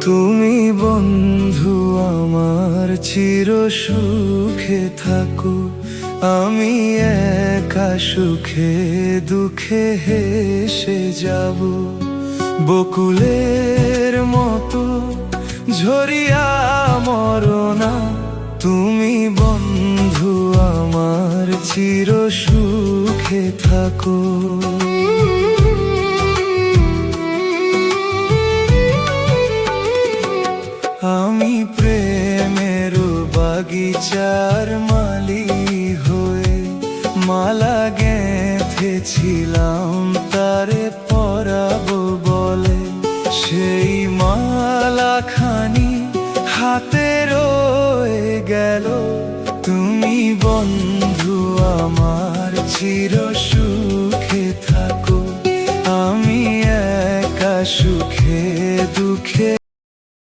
তুমি বন্ধু আমার চির সুখে থাকো, আমি একা সুখে দুঃখে হেসে যাব। বকুলের মতো ঝরিয়া মরনা, তুমি বন্ধু আমার চির সুখে থাকো। আমি প্রেমের বাগিচার মালি হয়ে মালা গেঁথেছিলাম তারে পরাবো বলে। সেই মালা খানি হাতে রয়ে গেল, তুমি বন্ধু আমার চির সুখে থাকো, আমি একা সুখে দুঃখে